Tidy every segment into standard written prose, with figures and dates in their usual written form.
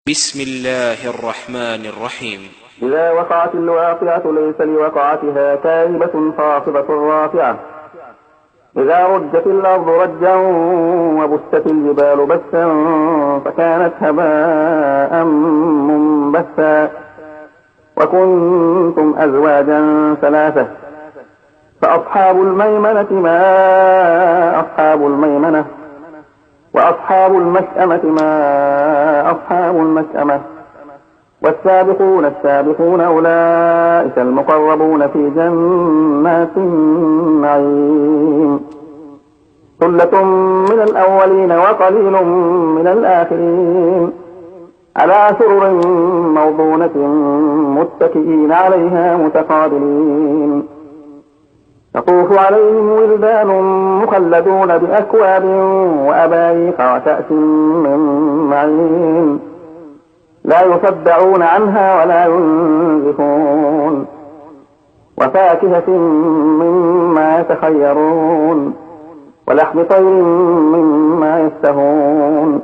بسم الله الرحمن الرحيم. إذا وقعت الواقعة ليس لوقعتها كاذبة خافضة رافعة. إذا رجت الأرض رجا وبست الجبال بسا فكانت هباء منبثا وكنتم أزواجا ثلاثة فأصحاب الميمنة ما أصحاب الميمنة وأصحاب المشأمة ما أصحاب المشأمة والسابقون السابقون أولئك المقربون في جنات النعيم. ثلة من الأولين وقليل من الآخرين على سرر موضونة متكئين عليها متقابلين يطوف عليهم ولدان مخلدون بأكواب وأباريق وكأس من معين لا يصدعون عنها ولا ينزفون وفاكهة مما يتخيرون ولحم طير مما يشتهون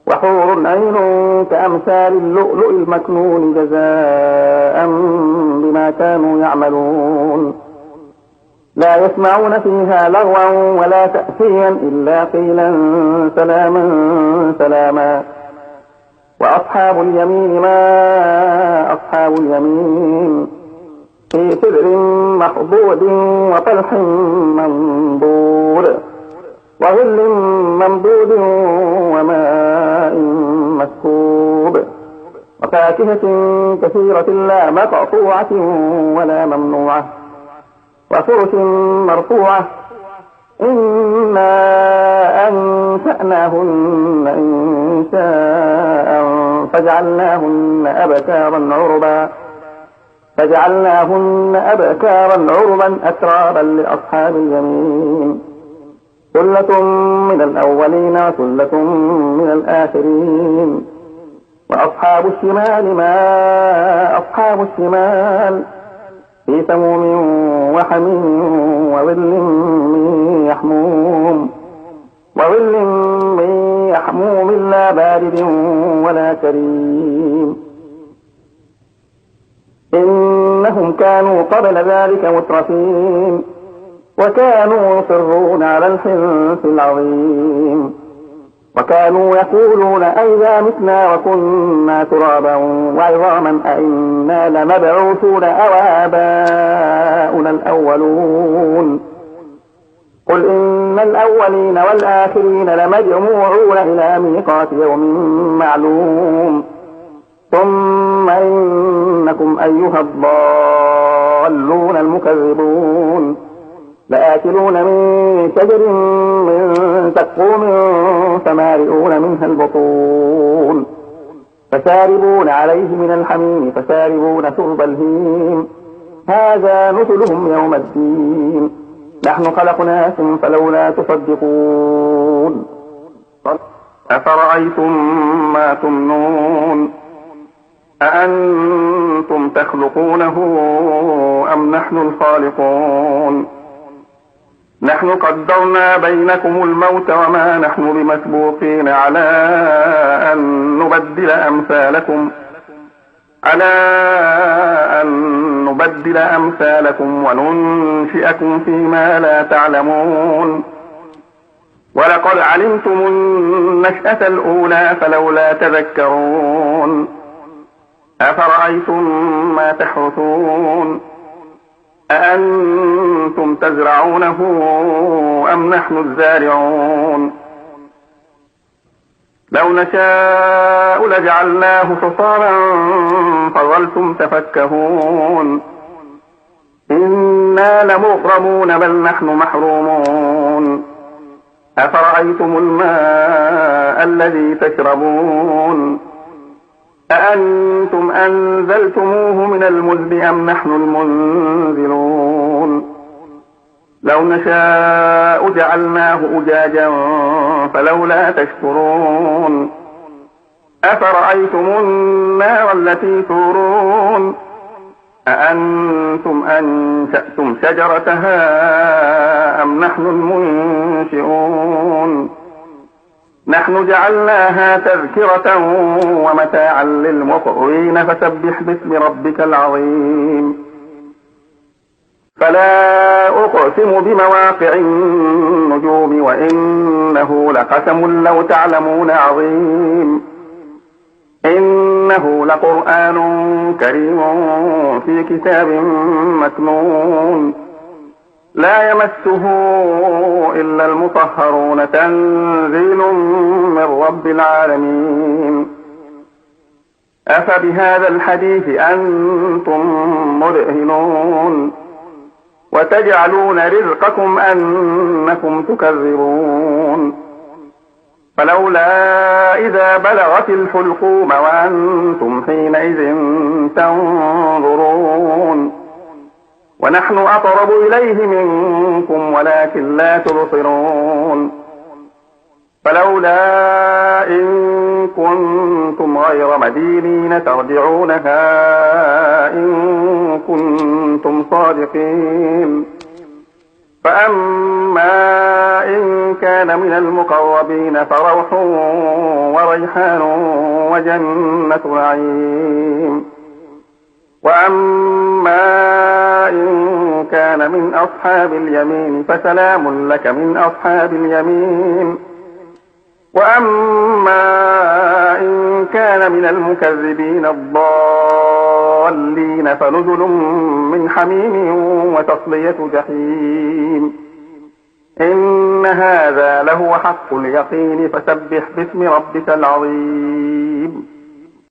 وحور عين كأمثال اللؤلؤ المكنون جزاء بما كانوا يعملون لا يسمعون فيها لغوا ولا تأثيما إلا قيلا سلاما سلاما. وأصحاب اليمين ما أصحاب اليمين في سدر مخضود وطلح منضود وظل ممدود وماء مسكوب وفاكهة كثيرة لا مقطوعة ولا ممنوعة وفرش مرفوعة إنا أنشأناهن إنشاء فجعلناهن أبكارا عربا أترابا لأصحاب اليمين. ثلة من الأولين وثلة من الآخرين. وأصحاب الشمال ما أصحاب الشمال في سموم وحميم وظل من يحموم لا بارد ولا كريم. إنهم كانوا قبل ذلك مترفين وكانوا يصرون على الحنث العظيم وكانوا يقولون أئذا متنا وكنا ترابا وعظاما أئنا لمبعوثون أو آباؤنا الأولون. قل إن الأولين والآخرين لمجموعون إلى ميقات يوم معلوم ثم إنكم أيها الضالون المكذبون لآكلون من شجر من زقوم فمالئون منها البطون فشاربون عليه من الحميم فشاربون شرب الهيم هذا نزلهم يوم الدين نحن خلقناكم فلولا تصدقون. أفرأيتم ما تمنون أأنتم تخلقونه أم نحن الخالقون نحن قدرنا بينكم الموت وما نحن بمسبوقين على أن نبدل أمثالكم وننشئكم فيما لا تعلمون. ولقد علمتم النشأة الأولى فلولا تذكرون. أفرأيتم ما تحرثون أأنتم تزرعونه أم نحن الزارعون لو نشاء لجعلناه حصاما فظلتم تفكهون إنا لمغرمون بل نحن محرومون. أفرأيتم الماء الذي تشربون أأنتم أنزلتموه من المزن أم نحن المنزلون لو نشاء جعلناه أجاجا فلولا تشكرون. أفرأيتم النار التي تورون أأنتم أنشأتم شجرتها أم نحن المنشئون نحن جعلناها تذكرة ومتاعا للمقوين فسبح باسم ربك العظيم فلا أقسم بمواقع النجوم وإنه لقسم لو تعلمون عظيم إنه لقرآن كريم في كتاب مكنون لا يمسه إلا المطهرون تنزيل من رب العالمين أفبهذا الحديث أنتم مدهنون وتجعلون رزقكم أنكم تكذبون فلولا إذا بلغت الحلقوم وأنتم حينئذ تنظرون ونحن أقرب إليه منكم ولكن لا تبصرون فلولا إن كنتم غير مدينين ترجعونها إن كنتم صادقين فأما إن كان من المقربين فروح وريحان وجنة نعيم وأما إن كان من أصحاب اليمين فسلام لك من أصحاب اليمين وأما إن كان من المكذبين الضالين فنزل من حميم وتصلية جحيم إن هذا لهو حق اليقين فسبح باسم ربك العظيم